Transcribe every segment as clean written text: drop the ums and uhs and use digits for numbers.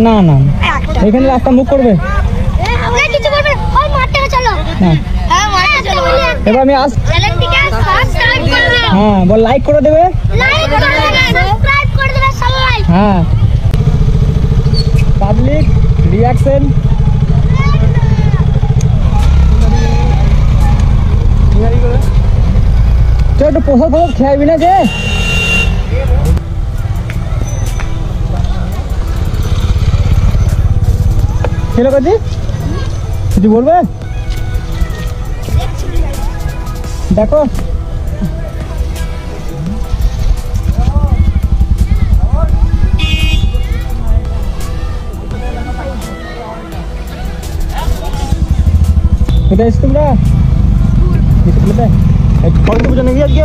না না এখানে রাস্তা মুখ করবে। এবার আমি আস হ্যাঁ বল লাইক করে দেবে। হ্যাঁ পাবলিক রিয়াকশন চল একটু প্রসাদ ফসাদ খেয়াবি না যে খেলো কাজে কিছু বলবে দেখো কোথায় এসছো তোমরা স্কুলেতে সরস্বতী পুজো নাকি আজকে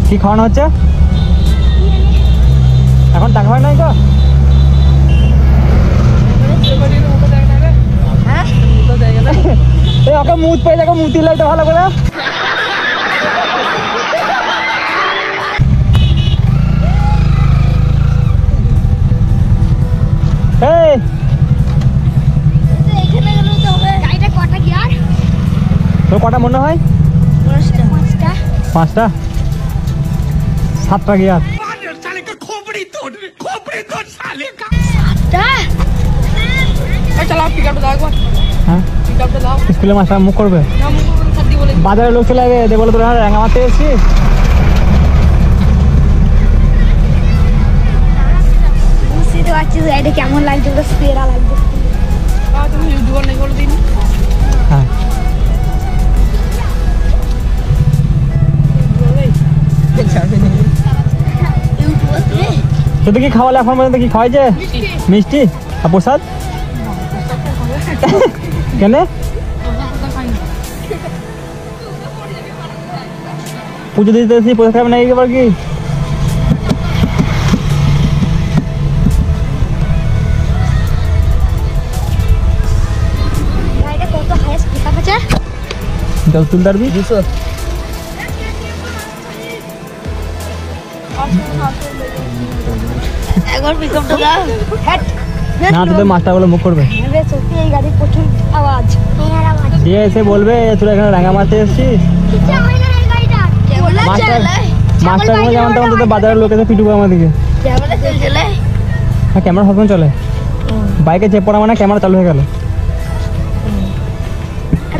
কি খাওয়ানো হচ্ছে এখন টাকা হয় নাই তো ওকে মুখ পেয়ে যাবো মুতি লাগতো ভালো করে তোর কটা মনে হয় 5টা 7টা গিয়ার স্কুলে মাস্টার মুখ করবে বাজারে লোক চলে যাবে বলে তোরা রাঙামাতে এসেছি কেমন লাগছে লাগছে হ্যাঁ তোদের কি খাওয়ালে এখন পর্যন্ত কি খাওয়াইছে মিষ্টি আর প্রসাদ কেন পুজো দিতে প্রসাদ খাবে না এবার কি জল তুলতে পারবি না তোদের মাস্টারগুলো মুখ করবে দিয়ে এসে বলবে তোরা এখানে রাঙামাতে এসেছিস মাস্টার যেমন তেমন তোদের বাজারের লোক এসে পিটুকো আমাদেরকে হ্যাঁ ক্যামেরা সবসময় চলে বাইকে চেপ পড়া মানে ক্যামেরা চালু হয়ে গেল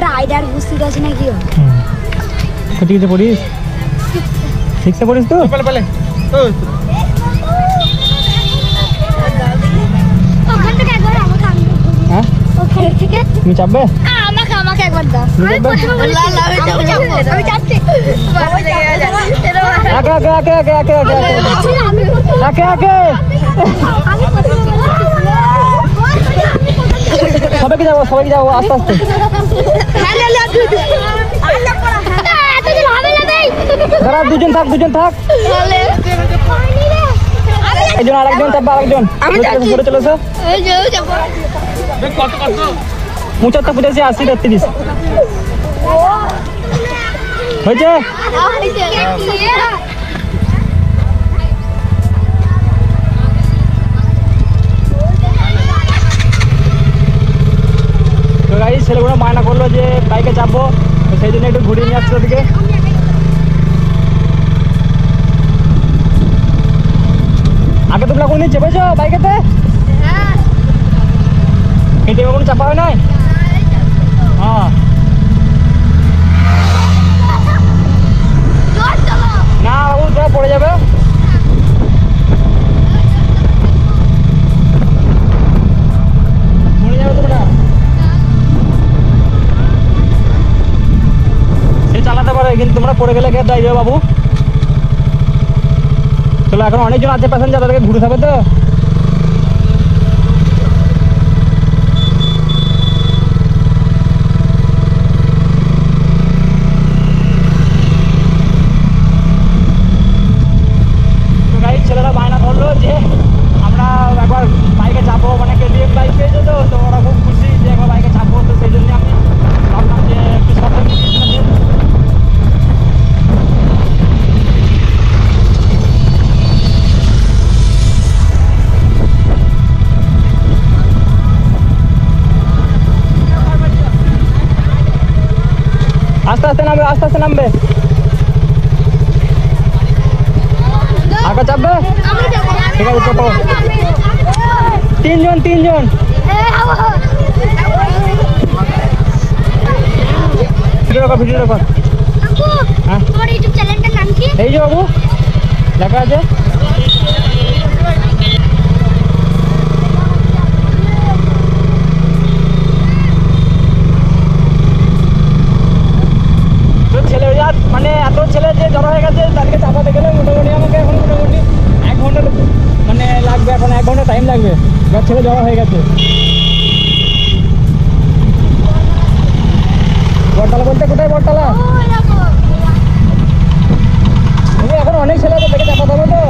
রাইডার বুঝতে পারছি না কি ঠিক আছে পড়িস ঠিকছে পড়িস তো হ্যাঁ তুমি চাপবে আমাকে একবার দাও সবাইকে যাবো আস্তে আস্তে দাঁড়া দুজন থাক একজন আরেকজন চাপবে আরেকজন চলেছে 75 85 80 হয়েছে তো গাইস ছেলেগুলো মায়না করলো যে বাইকে চাপবো তো সেই জন্য একটু ঘুরিয়ে নিয়ে আসছে ওদিকে আগে তোমরা কোনদিন চেপেছো বাইকেতে হেঁটে কোনো চাপা হয় নাই হ্যাঁ না বাবু তোরা পড়ে যাবে মরে যাবে তোমরা সে চালাতে পারে কিন্তু তোমরা পড়ে গেলে কে দায়ী বাবু চলো এখন অনেকজন আছে প্যাসেঞ্জার তাদেরকে ঘুরে থাকবে তো ছেলেরা বায়না করলো যে আমরা একবার বাইকে চাপবো মানে কেটিএম বাইক পেয়েছে তো ওরা খুব খুশি যে একবার বাইকে চাপবো তো সেই জন্য আমি ভাবলাম যে একটু সফর নিয়ে আস্তে আস্তে নামবে। আঁকা চাপবে, ঠিক আছে চাপো। তিনজন ভিডিও রেকর্ড। হ্যাঁ এই যে বাবু লেখা আছে। ছেলে মানে এত ছেলে যে জড়ো হয়ে গেছে, তাদেরকে চাপাতে গেলে মোটামুটি আমাকে এখন মোটামুটি 1 ঘন্টা মানে লাগবে, এখন 1 ঘন্টা টাইম লাগবে। এবার ছেলে জড়ো হয়ে গেছে। বটতলা বলতে কোথায় বটতলা? এখন অনেক ছেলে আছে, দেখে চাপাতে হবে তো।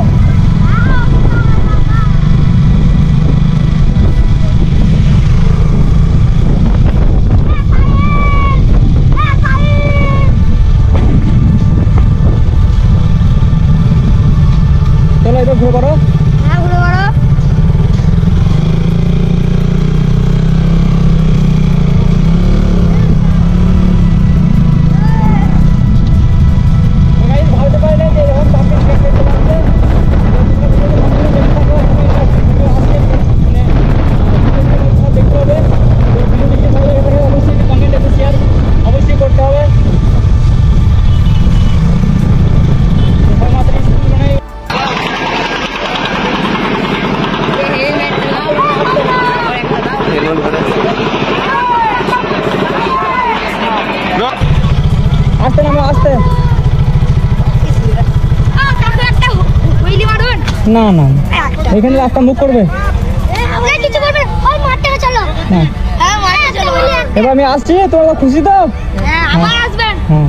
চলো এবার ঘুরে পড়ো। আস্তে নামো, আস্তে। না না এখানে রাস্তা মুখ করবে। এবার আমি আসছি, তোমরা খুশি তো? হ্যাঁ।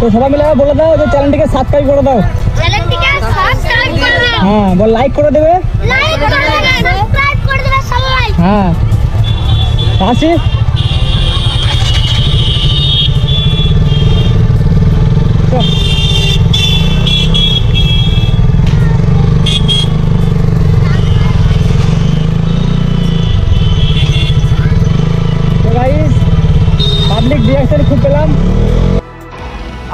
তো সবাই মিলে বলে দাও যে চ্যানেলটিকে সাবস্ক্রাইব করে দাও। হ্যাঁ বল, লাইক করে দেবে। হ্যাঁ আসি। পাবলিক রিঅ্যাকশন খুব পেলাম।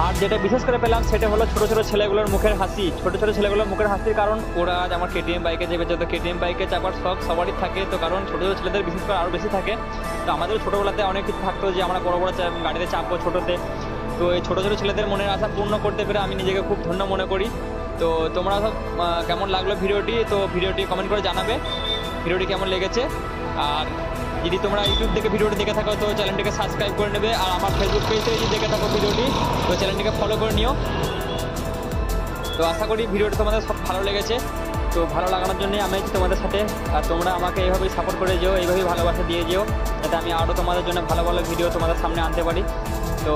আর যেটা বিশেষ করে পেলাম সেটা হলো ছোটো ছোটো ছেলেগুলোর মুখের হাসি। ছোটো ছোটো ছেলেগুলোর মুখের হাসির কারণ ওরা আজ আমার কেটিএম বাইকে চেপেছে। তো কেটিএম বাইকে চাপার শখ সবারই থাকে, তো কারণ ছোটো ছোটো ছেলেদের বিশেষ করে আরও বেশি থাকে। তো আমাদেরও ছোটোবেলাতে অনেক কিছু থাকতো যে আমরা বড় বড় গাড়িতে চাপবো ছোটোতে। তো এই ছোটো ছোটো ছেলেদের মনের আশা পূর্ণ করতে পেরে আমি নিজেকে খুব ধন্য মনে করি। তো তোমরা সব কেমন লাগলো ভিডিওটি, তো ভিডিওটি কমেন্ট করে জানাবে ভিডিওটি কেমন লেগেছে। আর যদি তোমরা ইউটিউব থেকে ভিডিওটি দেখে থাকো তো চ্যানেলটিকে সাবস্ক্রাইব করে নেবে। আর আমার ফেসবুক পেজ থেকে যদি দেখে থাকো ভিডিওটি তো চ্যানেলটিকে ফলো করে নিও। তো আশা করি ভিডিওটি তোমাদের সব ভালো লেগেছে। তো ভালো লাগানোর জন্যই আমি তোমাদের সাথে, আর তোমরা আমাকে এইভাবেই সাপোর্ট করে যেও, এইভাবেই ভালোবাসা দিয়ে যেও, যাতে আমি আরও তোমাদের জন্য ভালো ভালো ভিডিও তোমাদের সামনে আনতে পারি। তো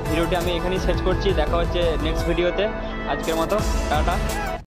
ভিডিওটি আমি এখানেই শেষ করছি। দেখা হচ্ছে নেক্সট ভিডিওতে। আজকের মতো টাটা।